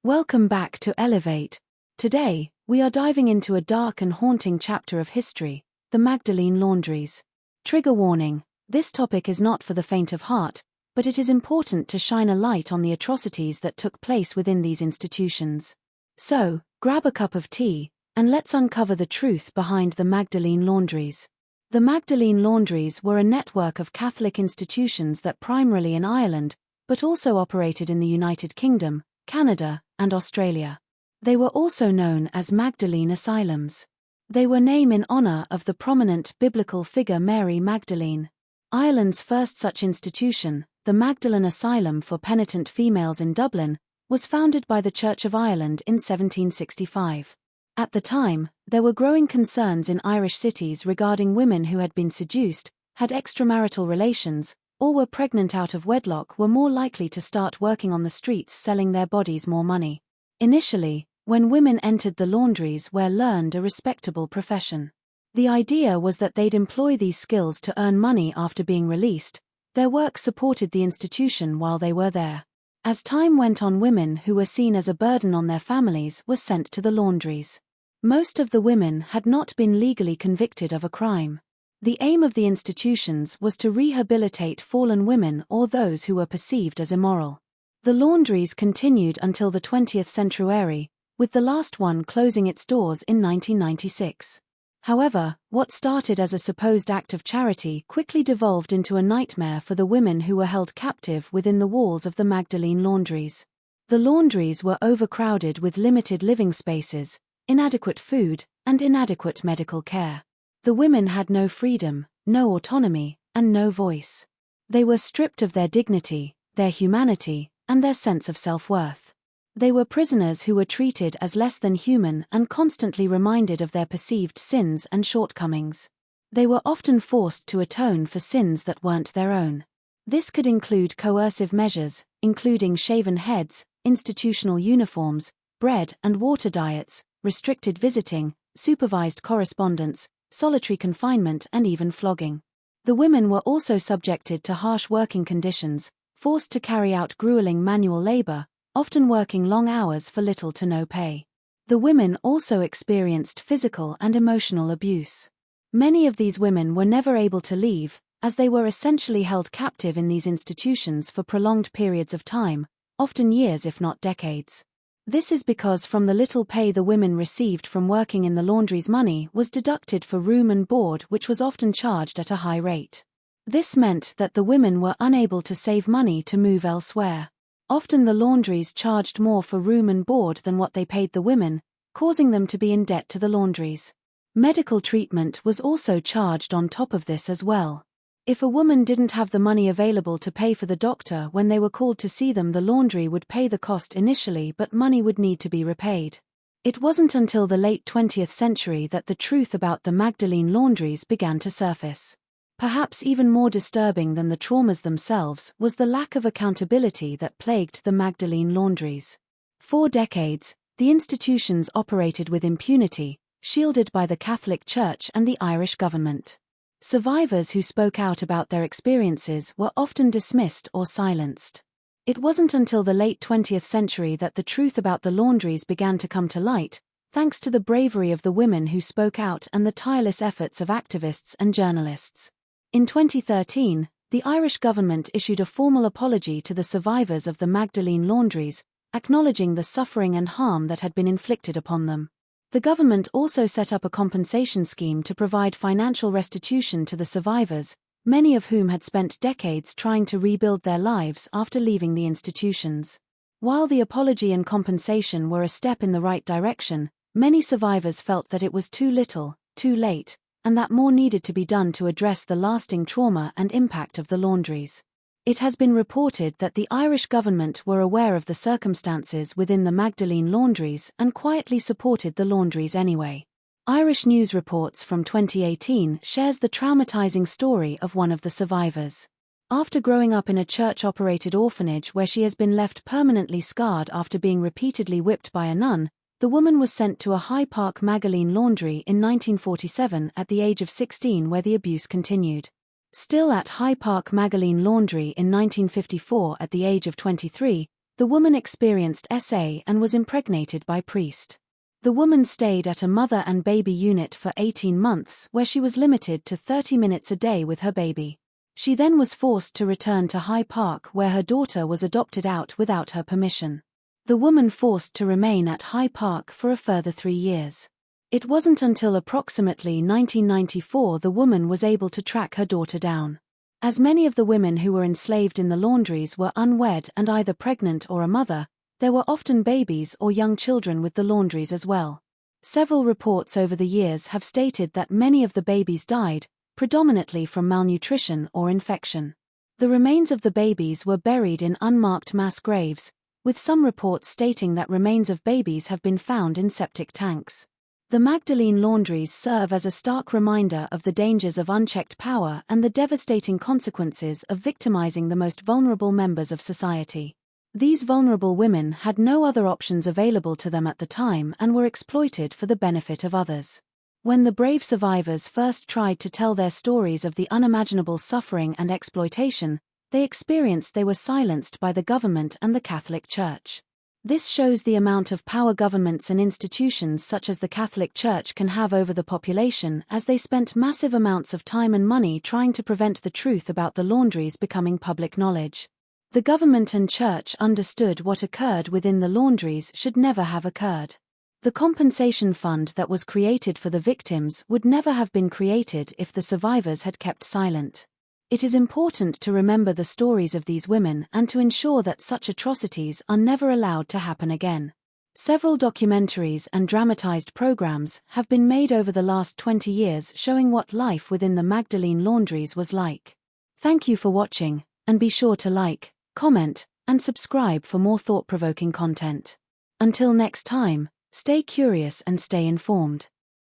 Welcome back to Elevate. Today, we are diving into a dark and haunting chapter of history, the Magdalene Laundries. Trigger warning: this topic is not for the faint of heart, but it is important to shine a light on the atrocities that took place within these institutions. So, grab a cup of tea, and let's uncover the truth behind the Magdalene Laundries. The Magdalene Laundries were a network of Catholic institutions that primarily in Ireland, but also operated in the United Kingdom, Canada, and Australia. They were also known as Magdalene Asylums. They were named in honor of the prominent biblical figure Mary Magdalene. Ireland's first such institution, the Magdalene Asylum for penitent females in Dublin, was founded by the Church of Ireland in 1765. At the time, there were growing concerns in Irish cities regarding women who had been seduced, had extramarital relations, or were pregnant out of wedlock were more likely to start working on the streets selling their bodies more money. Initially, when women entered the laundries were learned a respectable profession. The idea was that they'd employ these skills to earn money after being released. Their work supported the institution while they were there. As time went on, women who were seen as a burden on their families were sent to the laundries. Most of the women had not been legally convicted of a crime. The aim of the institutions was to rehabilitate fallen women or those who were perceived as immoral. The laundries continued until the 20th century, with the last one closing its doors in 1996. However, what started as a supposed act of charity quickly devolved into a nightmare for the women who were held captive within the walls of the Magdalene Laundries. The laundries were overcrowded with limited living spaces, inadequate food, and inadequate medical care. The women had no freedom, no autonomy, and no voice. They were stripped of their dignity, their humanity, and their sense of self-worth. They were prisoners who were treated as less than human and constantly reminded of their perceived sins and shortcomings. They were often forced to atone for sins that weren't their own. This could include coercive measures, including shaven heads, institutional uniforms, bread and water diets, restricted visiting, supervised correspondence, solitary confinement, and even flogging. The women were also subjected to harsh working conditions, forced to carry out grueling manual labor, often working long hours for little to no pay. The women also experienced physical and emotional abuse. Many of these women were never able to leave, as they were essentially held captive in these institutions for prolonged periods of time, often years if not decades. This is because from the little pay the women received from working in the laundries, money was deducted for room and board, which was often charged at a high rate. This meant that the women were unable to save money to move elsewhere. Often the laundries charged more for room and board than what they paid the women, causing them to be in debt to the laundries. Medical treatment was also charged on top of this as well. If a woman didn't have the money available to pay for the doctor when they were called to see them, the laundry would pay the cost initially, but money would need to be repaid. It wasn't until the late 20th century that the truth about the Magdalene Laundries began to surface. Perhaps even more disturbing than the traumas themselves was the lack of accountability that plagued the Magdalene Laundries. For decades, the institutions operated with impunity, shielded by the Catholic Church and the Irish government. Survivors who spoke out about their experiences were often dismissed or silenced. It wasn't until the late 20th century that the truth about the laundries began to come to light, thanks to the bravery of the women who spoke out and the tireless efforts of activists and journalists. In 2013, the Irish government issued a formal apology to the survivors of the Magdalene Laundries, acknowledging the suffering and harm that had been inflicted upon them. The government also set up a compensation scheme to provide financial restitution to the survivors, many of whom had spent decades trying to rebuild their lives after leaving the institutions. While the apology and compensation were a step in the right direction, many survivors felt that it was too little, too late, and that more needed to be done to address the lasting trauma and impact of the laundries. It has been reported that the Irish government were aware of the circumstances within the Magdalene Laundries and quietly supported the laundries anyway. Irish news reports from 2018 shares the traumatizing story of one of the survivors. After growing up in a church-operated orphanage where she has been left permanently scarred after being repeatedly whipped by a nun, the woman was sent to a High Park Magdalene laundry in 1947 at the age of 16, where the abuse continued. Still at High Park Magdalene Laundry in 1954 at the age of 23, The woman experienced SA and was impregnated by priest. The woman stayed at a mother and baby unit for 18 months where she was limited to 30 minutes a day with her baby. She then was forced to return to High Park where her daughter was adopted out without her permission. The woman forced to remain at High Park for a further 3 years. It wasn't until approximately 1994 the woman was able to track her daughter down. As many of the women who were enslaved in the laundries were unwed and either pregnant or a mother, there were often babies or young children with the laundries as well. Several reports over the years have stated that many of the babies died, predominantly from malnutrition or infection. The remains of the babies were buried in unmarked mass graves, with some reports stating that remains of babies have been found in septic tanks. The Magdalene Laundries serve as a stark reminder of the dangers of unchecked power and the devastating consequences of victimizing the most vulnerable members of society. These vulnerable women had no other options available to them at the time and were exploited for the benefit of others. When the brave survivors first tried to tell their stories of the unimaginable suffering and exploitation they experienced, they were silenced by the government and the Catholic Church. This shows the amount of power governments and institutions such as the Catholic Church can have over the population, as they spent massive amounts of time and money trying to prevent the truth about the laundries becoming public knowledge. The government and church understood what occurred within the laundries should never have occurred. The compensation fund that was created for the victims would never have been created if the survivors had kept silent. It is important to remember the stories of these women and to ensure that such atrocities are never allowed to happen again. Several documentaries and dramatized programs have been made over the last 20 years showing what life within the Magdalene Laundries was like. Thank you for watching, and be sure to like, comment, and subscribe for more thought-provoking content. Until next time, stay curious and stay informed.